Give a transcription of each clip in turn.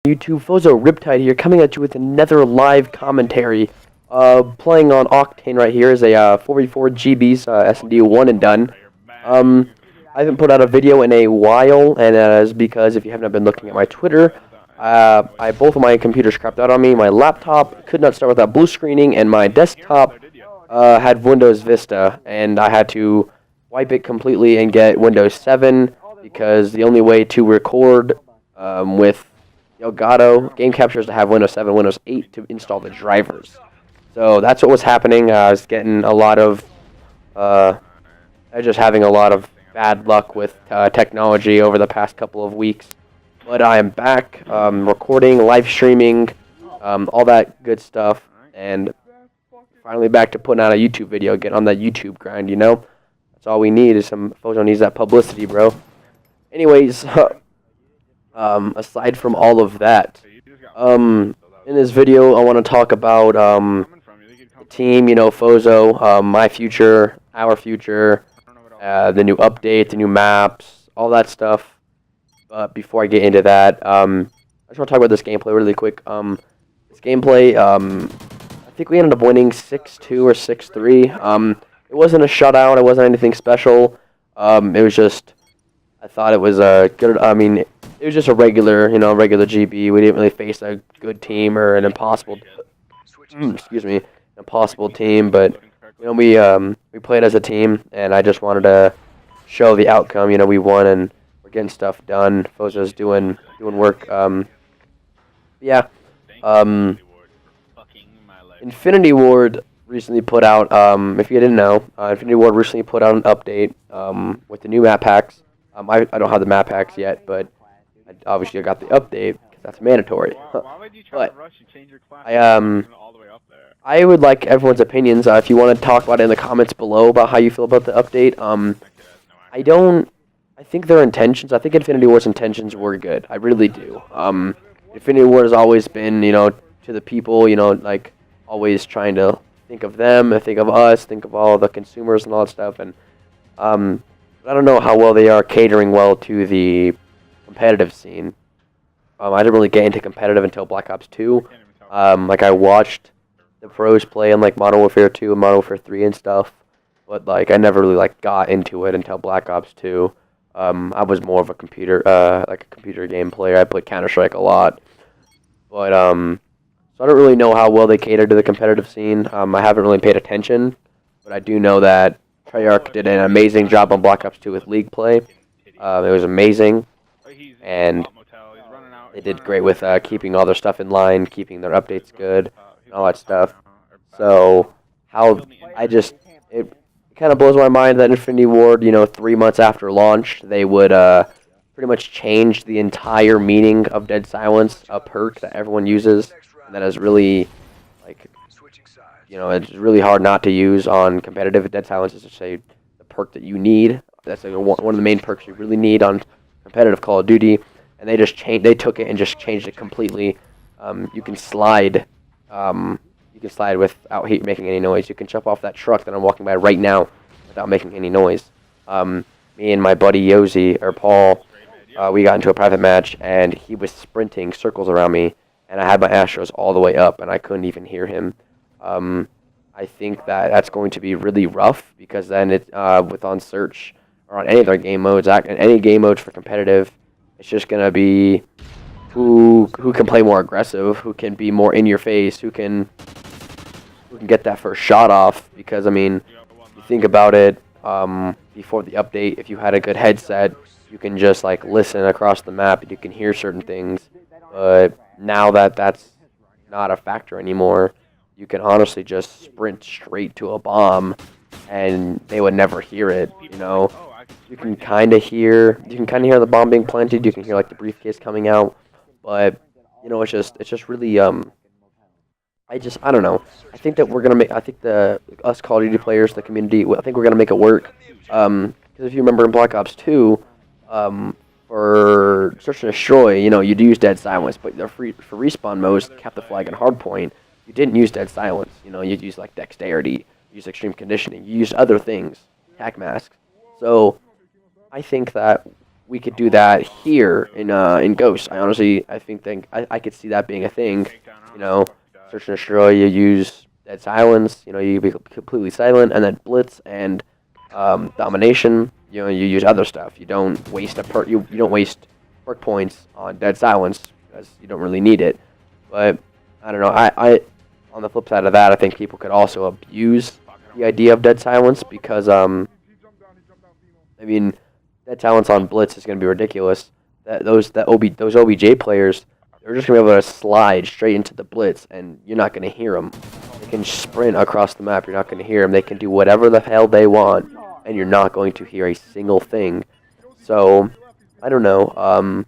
YouTube, Fozo Riptide here, coming at you with another live commentary. Playing on Octane right here is a 44 GB's SnD one and done. I haven't put out a video in a while, and that is because if you haven't been looking at my Twitter, both of my computers crapped out on me. My laptop could not start without blue screening, and my desktop had Windows Vista, and I had to wipe it completely and get Windows 7 because the only way to record with Elgato game capture is to have Windows 7, Windows 8 to install the drivers. So that's what was happening. I was getting a lot of, just having a lot of bad luck with technology over the past couple of weeks. But I am back, recording, live streaming, all that good stuff, and finally back to putting out a YouTube video, getting on that YouTube grind, you know? That's all we need is some, Fozo needs that publicity, bro. Anyways, aside from all of that, in this video I want to talk about the team, you know, Fozo, my future, our future, the new update, the new maps, all that stuff. But before I get into that, I just want to talk about this gameplay really quick. This gameplay, I think we ended up winning 6-2 or 6-3. It wasn't a shutout, it wasn't anything special. It was just, I thought it was good. I mean, it was just a regular, regular GB. We didn't really face a good team or an impossible, impossible team. But we played as a team, and I just wanted to show the outcome. We won, and we're getting stuff done. Fozo's doing work. Yeah. Infinity Ward recently put out. If you didn't know, Infinity Ward recently put out an update with the new map packs. I don't have the map packs yet, but obviously I got the update because that's mandatory. But I would like everyone's opinions. If you want to talk about it in the comments below about how you feel about the update. I think their intentions. I think Infinity Ward's intentions were good. I really do. Infinity Ward has always been, to the people, like always trying to think of them, think of us, think of all the consumers and all that stuff, and I don't know how well they are catering well to the competitive scene. I didn't really get into competitive until Black Ops 2. Like I watched the pros play in like Modern Warfare 2 and Modern Warfare 3 and stuff, but like I never really like got into it until Black Ops 2. I was more of a computer game player. I played Counter-Strike a lot, but so I don't really know how well they cater to the competitive scene. I haven't really paid attention, but I do know that Treyarch did an amazing job on Black Ops 2 with League play. It was amazing, and they did great with keeping all their stuff in line, keeping their updates good, and all that stuff. So it kind of blows my mind that Infinity Ward, 3 months after launch, they would pretty much change the entire meaning of Dead Silence, a perk that everyone uses, and that is really, like, it's really hard not to use on competitive. Dead Silence is just the perk that you need. That's like one of the main perks you really need on competitive Call of Duty, and they took it and just changed it completely. You can slide. You can slide without making any noise. You can jump off that truck that I'm walking by right now without making any noise. Me and my buddy Yosi, or Paul, we got into a private match, and he was sprinting circles around me, and I had my Astros all the way up, and I couldn't even hear him. I think that's going to be really rough, because then with on search or on any other game modes, any game modes for competitive, it's just going to be who can play more aggressive, who can be more in your face, who can get that first shot off. Because I mean, you think about it, before the update, if you had a good headset, you can just like listen across the map and you can hear certain things. But now that's not a factor anymore, you can honestly just sprint straight to a bomb and they would never hear it. You can kind of hear the bomb being planted. You can hear like the briefcase coming out. But it's just really I don't know. I think that we're gonna us Call of Duty players, the community, I think we're gonna make it work. Because if you remember in Black Ops 2, for Search and Destroy, you'd use Dead Silence, but for respawn modes, Capture the Flag and Hardpoint, you didn't use Dead Silence. You'd use like Dexterity, use Extreme Conditioning, you used other things, Tac Masks. So I think that we could do that here in Ghost. I think I could see that being a thing. You know, search and destroy. You use dead silence. You know, you be completely silent, and then blitz and domination. You know, you use other stuff. You don't waste you don't waste perk points on dead silence because you don't really need it. But I don't know. I on the flip side of that, I think people could also abuse the idea of dead silence because I mean, dead silence on blitz is going to be ridiculous. Those OBJ players, they're just going to be able to slide straight into the blitz, and you're not going to hear them. They can sprint across the map. You're not going to hear them. They can do whatever the hell they want, and you're not going to hear a single thing. So, I don't know.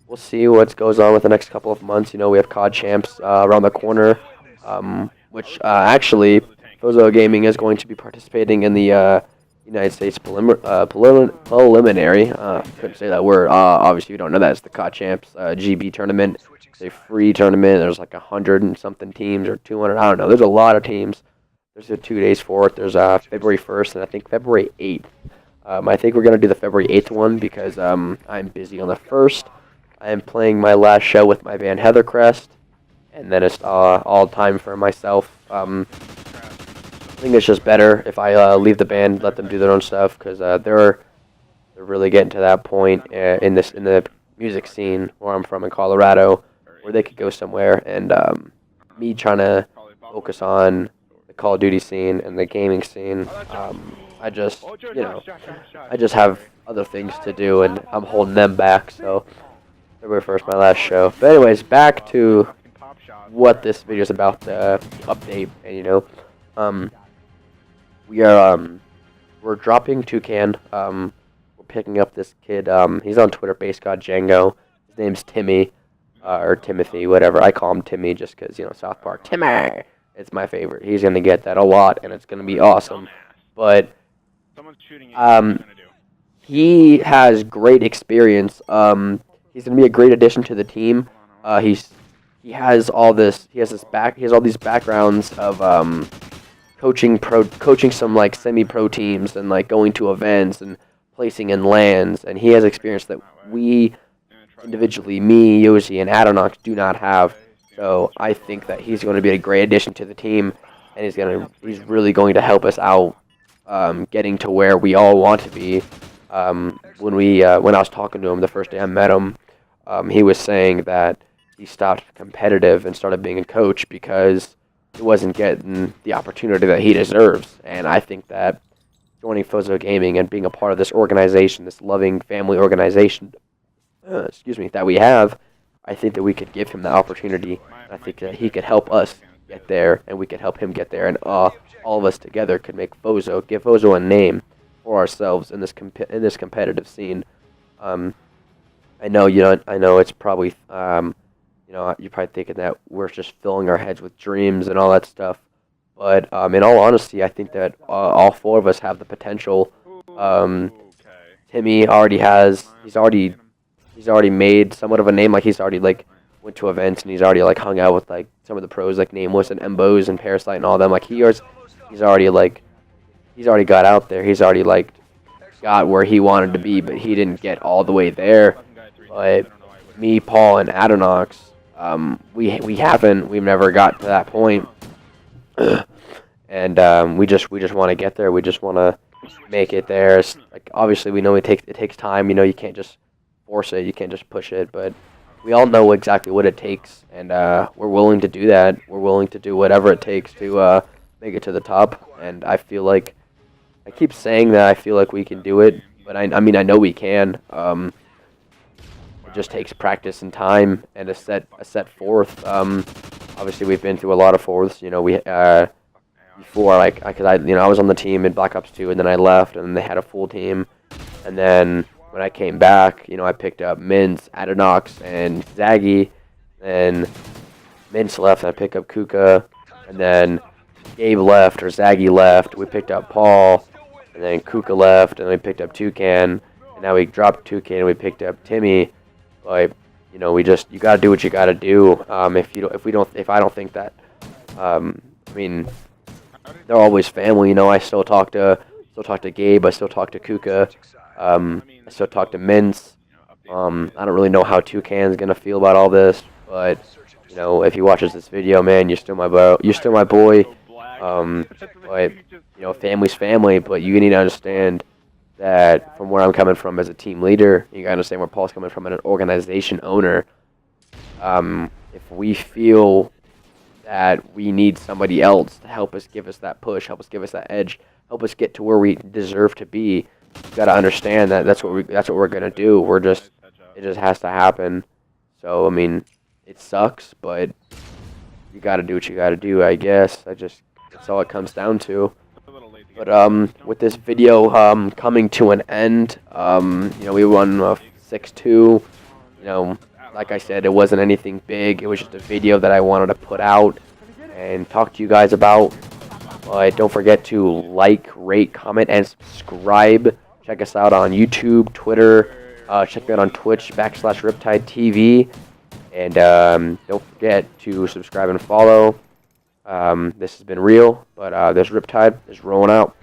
We'll see what goes on with the next couple of months. You know, we have COD champs around the corner, which actually Fozo Gaming is going to be participating in the United States preliminary. Couldn't say that word. Obviously, you don't know that. It's the COD champs GB tournament. It's a free tournament. There's like 100 and something teams or 200. I don't know. There's a lot of teams. There's 2 days for it. There's February 1st and I think February 8th. I think we're going to do the February 8th one because I'm busy on the 1st. I am playing my last show with my band Heathercrest, and then it's all time for myself. I think it's just better if I leave the band, let them do their own stuff, because they're really getting to that point in the music scene where I'm from in Colorado, where they could go somewhere, and me trying to focus on the Call of Duty scene and the gaming scene. I just have other things to do, and I'm holding them back. So February 1st, my last show. But anyways, back to what this video is about, the update, and you know, we're dropping Toucan. We're picking up this kid. He's on Twitter, BaseGodDjango. His name's Timmy, or Timothy, whatever. I call him Timmy just because, you know, South Park. Timmy! It's my favorite. He's going to get that a lot, and it's going to be awesome. But he has great experience. He's going to be a great addition to the team. He has all these backgrounds of coaching some like semi-pro teams and like going to events and placing in LANs, and he has experience that we individually, me, Yoshi, and Adonox do not have. So I think that he's going to be a great addition to the team, and he's really going to help us out getting to where we all want to be. When I was talking to him the first day I met him, he was saying that he stopped competitive and started being a coach because he wasn't getting the opportunity that he deserves. And I think that joining Fozo Gaming and being a part of this organization, this loving family organization, that we have, I think that we could give him the opportunity. I think that he could help us get there, and we could help him get there, and all of us together could give Fozo a name for ourselves in this competitive scene. I know it's probably you're probably thinking that we're just filling our heads with dreams and all that stuff, but in all honesty, I think that all 4 of us have the potential. Timmy he's already made somewhat of a name. Like, he's already like went to events, and he's already like hung out with like some of the pros like Nameless and Embos and Parasite and all them. Like, he's already got out there. He's already like got where he wanted to be, but he didn't get all the way there. But me, Paul, and Adonox, we've never got to that point. And we just want to get there. We just want to make it there. It's, like, obviously we know it takes time. You know, you can't just force it. You can't just push it. But we all know exactly what it takes, and we're willing to do that. We're willing to do whatever it takes to make it to the top. And I feel like I keep saying that I feel like we can do it, but I mean I know we can. It just takes practice and time and a set fourth. Obviously we've been through a lot of fourths. You know, we before, like, because I was on the team in Black Ops 2, and then I left, and they had a full team, and then when I came back, you know, I picked up Mince, Adonox, and Zaggy, and Mince left, and I picked up Kuka, and then Gabe left, or Zaggy left, we picked up Paul, and then Kuka left, and we picked up Toucan, and now we dropped Toucan, and we picked up Timmy. But, you know, you gotta do what you gotta do. If I don't think that, I mean, they're always family. You know, I still talk to Gabe, I still talk to Kuka. I still talk to Mince. I don't really know how Toucan's gonna feel about all this, but you know, if he watches this video, man, you're still my bro. You're still my boy. But you know, family's family. But you need to understand that from where I'm coming from as a team leader, you gotta understand where Paul's coming from as an organization owner. If we feel that we need somebody else to help us give us that push, help us give us that edge, help us get to where we deserve to be, you gotta understand that that's what we're gonna do. It just has to happen. So I mean, it sucks, but you gotta do what you gotta do, I guess. That's all it comes down to. But with this video coming to an end, you know, we won 6-2. You know, like I said, it wasn't anything big. It was just a video that I wanted to put out and talk to you guys about. But don't forget to like, rate, comment, and subscribe. Check us out on YouTube, Twitter. Check me out on Twitch /Riptide TV. And don't forget to subscribe and follow. This has been real, but this Riptide is rolling out.